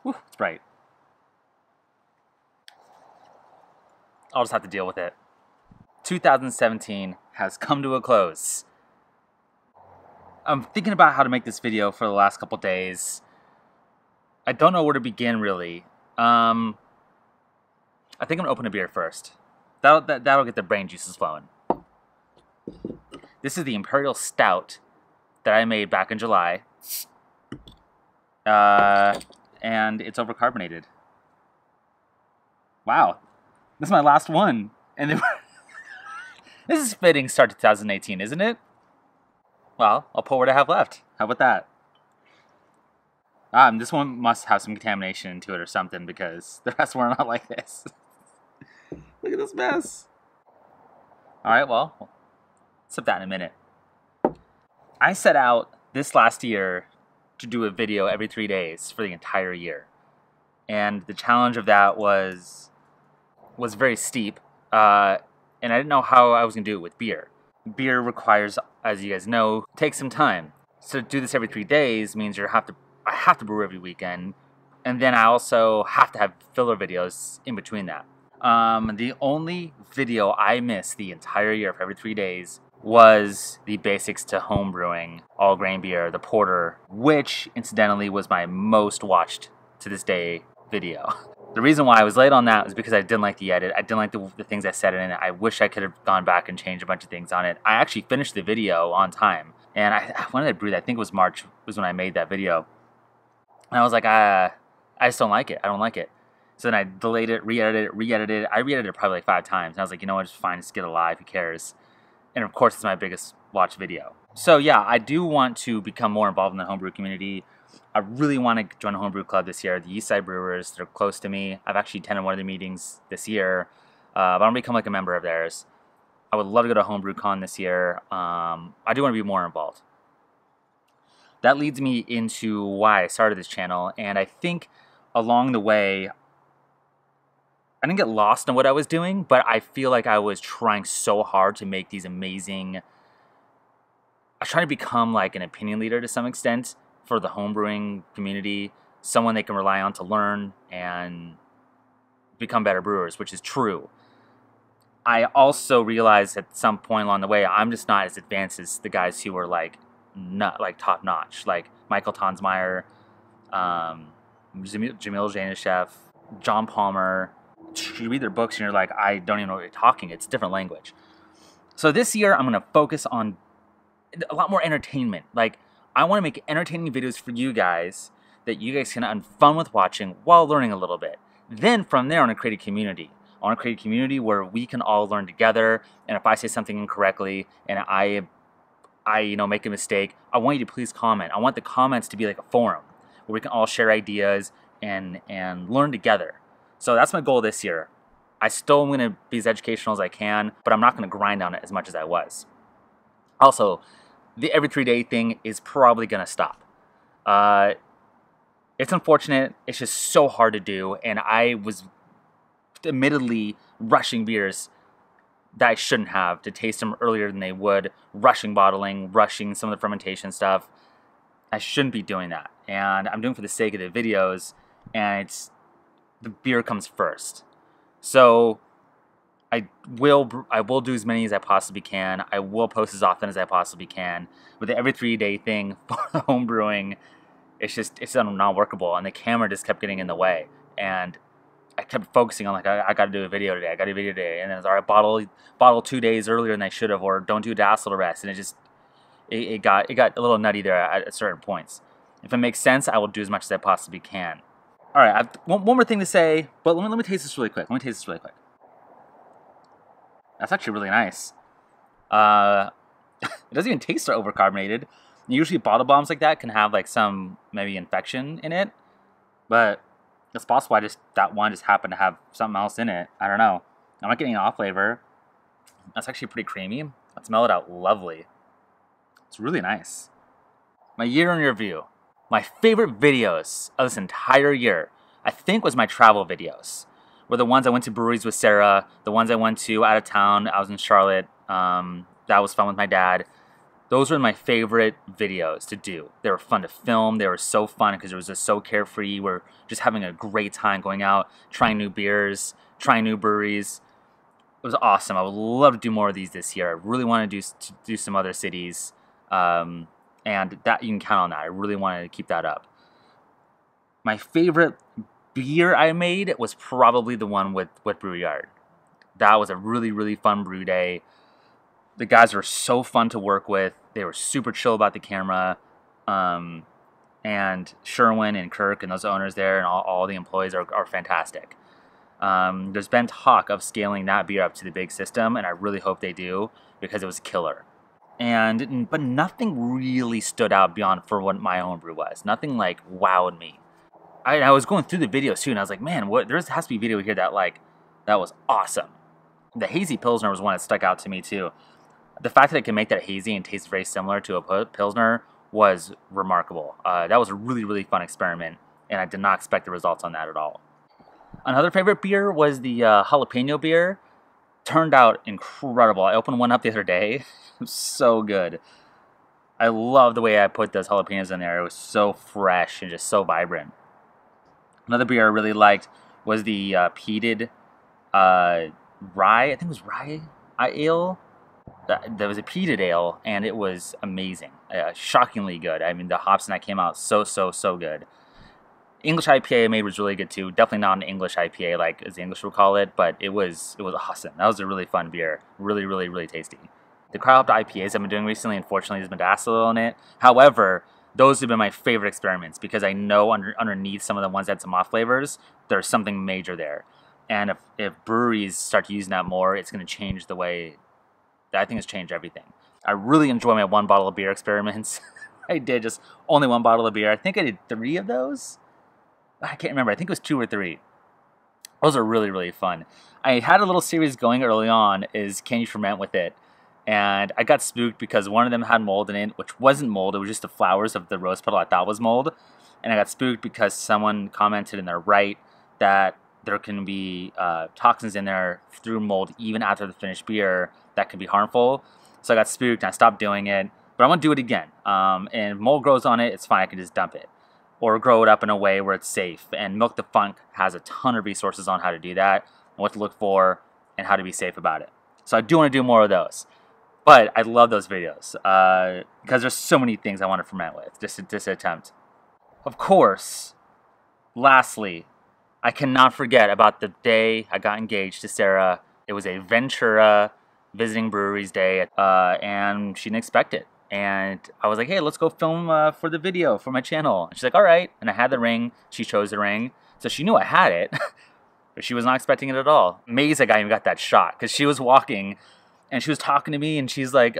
Whew, it's bright. I'll just have to deal with it. 2017 has come to a close. I'm thinking about how to make this video for the last couple days. I don't know where to begin, really. I think I'm gonna open a beer first. That'll get the brain juices flowing. This is the Imperial Stout that I made back in July. And it's overcarbonated. Wow. This is my last one. And then this is fitting start to 2018, isn't it? Well, I'll pour what I have left. How about that? This one must have some contamination into it or something because the rest were not like this. Look at this mess. Alright, well, sip that in a minute. I set out this last year to do a video every 3 days for the entire year. And the challenge of that was very steep. And I didn't know how I was going to do it with beer. Beer requires, as you guys know, takes some time. So to do this every 3 days means I have to brew every weekend. And then I also have to have filler videos in between that. The only video I missed the entire year for every 3 days was the basics to home brewing all grain beer, the porter, which incidentally was my most watched to this day video. The reason why I was late on that was because I didn't like the edit. I didn't like the things I said in it. I wish I could have gone back and changed a bunch of things on it. I actually finished the video on time. And when did I brew that? I think it was March was when I made that video. And I was like, I just don't like it. I don't like it. So then I delayed it, re-edited it, re-edited it. I re-edited it probably like 5 times. And I was like, you know what, it's fine, just get it live, who cares? And of course, it's my biggest watched video. So yeah, I do want to become more involved in the homebrew community. I really want to join a homebrew club this year. The Eastside Brewers, they're close to me. I've actually attended one of their meetings this year. But I'm going to become like a member of theirs. I would love to go to Homebrew Con this year. I do want to be more involved. That leads me into why I started this channel. And I think along the way, I didn't get lost in what I was doing, but I feel like I was trying so hard to make these amazing... I was trying to become like an opinion leader to some extent for the homebrewing community, someone they can rely on to learn and become better brewers, which is true. I also realized at some point along the way, I'm just not as advanced as the guys who were like top notch, like Michael Tonsmeyer, Jamil Zanishev, John Palmer. You read their books and you're like, I don't even know what you're talking. It's a different language. So this year I'm going to focus on a lot more entertainment. Like, I want to make entertaining videos for you guys that you guys can have fun with watching while learning a little bit. Then from there, I want to create a community. I want to create a community where we can all learn together. And if I say something incorrectly and I make a mistake, I want you to please comment. I want the comments to be like a forum where we can all share ideas and learn together. So that's my goal this year. I still am going to be as educational as I can, but I'm not going to grind on it as much as I was. Also, the every 3 day thing is probably going to stop. It's unfortunate. It's just so hard to do. And I was admittedly rushing beers that I shouldn't have to taste them earlier than they would. Rushing bottling, rushing some of the fermentation stuff. I shouldn't be doing that. And I'm doing it for the sake of the videos. And the beer comes first. So I will do as many as I possibly can. I will post as often as I possibly can. With the every 3 day thing for home brewing, it's not workable, and the camera just kept getting in the way. And I kept focusing on like I got to do a video today. I got to do a video today, and then it's all right. Bottle 2 days earlier than I should have, or don't do diacetyl rest, and it got a little nutty there at certain points. If it makes sense, I will do as much as I possibly can. All right, I have one more thing to say, but let me taste this really quick. That's actually really nice. It doesn't even taste so overcarbonated. Usually bottle bombs like that can have like some maybe infection in it, but it's possible that one just happened to have something else in it. I don't know. I'm not getting an off flavor. That's actually pretty creamy. Let's smell it out. Lovely. It's really nice. My year in review. My favorite videos of this entire year, I think, was my travel videos. Were the ones I went to breweries with Sarah, the ones I went to out of town. I was in Charlotte. That was fun with my dad. Those were my favorite videos to do. They were fun to film. They were so fun because it was just so carefree. We're just having a great time going out, trying new beers, trying new breweries. It was awesome. I would love to do more of these this year. I really want to do some other cities, and that you can count on that. I really wanted to keep that up. My favorite beer I made was probably the one with Brew Yard. That was a really, really fun brew day. The guys were so fun to work with. They were super chill about the camera. And Sherwin and Kirk and those owners there and all the employees are fantastic. There's been talk of scaling that beer up to the big system, and I really hope they do because it was killer. But nothing really stood out beyond for what my own brew was. Nothing like wowed me. I was going through the videos too, and I was like, man, there has to be a video here that was awesome. The Hazy Pilsner was one that stuck out to me too. The fact that it can make that hazy and taste very similar to a Pilsner was remarkable. That was a really, really fun experiment, and I did not expect the results on that at all. Another favorite beer was the jalapeno beer. Turned out incredible. I opened one up the other day. It was so good. I love the way I put those jalapenos in there. It was so fresh and just so vibrant. Another beer I really liked was the peated rye. I think it was rye ale. There was a peated ale, and it was amazing. Shockingly good. I mean, the hops in that came out so good. English IPA I made was really good too. Definitely not an English IPA like as the English would call it, but it was awesome. That was a really fun beer. Really, really, really tasty. The cryo-hopped IPAs I've been doing recently, unfortunately, there's been diacetyl in it. However, those have been my favorite experiments because I know underneath some of the ones that had some off flavors, there's something major there. And if breweries start using that more, it's going to change the way. I think it's changed everything. I really enjoy my one bottle of beer experiments. I did just only one bottle of beer. I think I did 3 of those. I can't remember. I think it was 2 or 3. Those are really, really fun. I had a little series going early on, is can you ferment with it? And I got spooked because one of them had mold in it, which wasn't mold. It was just the flowers of the rose petal I thought was mold. And I got spooked because someone commented in their right that there can be toxins in there through mold even after the finished beer that can be harmful. So I got spooked and I stopped doing it. But I'm going to do it again. And if mold grows on it, it's fine. I can just dump it. Or grow it up in a way where it's safe. And Milk the Funk has a ton of resources on how to do that, and what to look for, and how to be safe about it. So I do want to do more of those. But I love those videos because there's so many things I want to ferment with, just to attempt. Of course, lastly, I cannot forget about the day I got engaged to Sarah. It was a Ventura visiting breweries day, and she didn't expect it. And I was like, hey, let's go film for the video for my channel. And she's like, all right. And I had the ring. She chose the ring. So she knew I had it, but she was not expecting it at all. Amazed I even got that shot because she was walking and she was talking to me and she's like,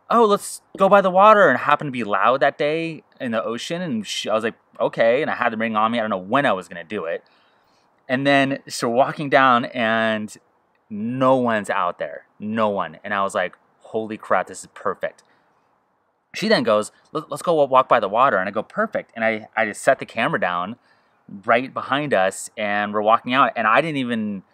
oh, let's go by the water. And it happened to be loud that day in the ocean. And I was like, okay. And I had the ring on me. I don't know when I was going to do it. And then so we're walking down and no one's out there. No one. And I was like, holy crap, this is perfect. She then goes, let's go walk by the water. And I go, perfect. And I just set the camera down right behind us and we're walking out. And I didn't even,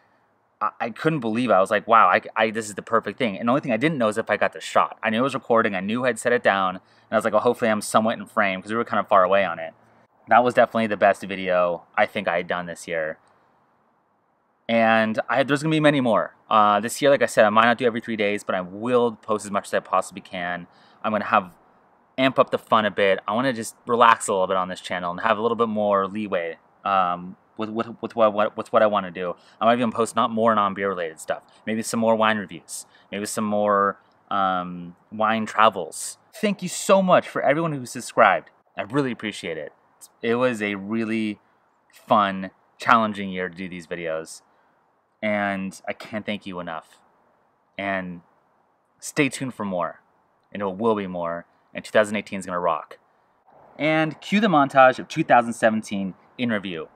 I couldn't believe it. I was like, wow, this is the perfect thing. And the only thing I didn't know is if I got the shot. I knew it was recording. I knew I'd set it down. And I was like, well, hopefully I'm somewhat in frame because we were kind of far away on it. That was definitely the best video I think I had done this year. And there's going to be many more. This year, like I said, I might not do every 3 days, but I will post as much as I possibly can. I'm going to amp up the fun a bit. I want to just relax a little bit on this channel and have a little bit more leeway with what I want to do. I might even post more non-beer related stuff. Maybe some more wine reviews. Maybe some more wine travels. Thank you so much for everyone who subscribed. I really appreciate it. It was a really fun, challenging year to do these videos. And I can't thank you enough. And stay tuned for more. And it will be more. And 2018 is going to rock. And cue the montage of 2017 in review.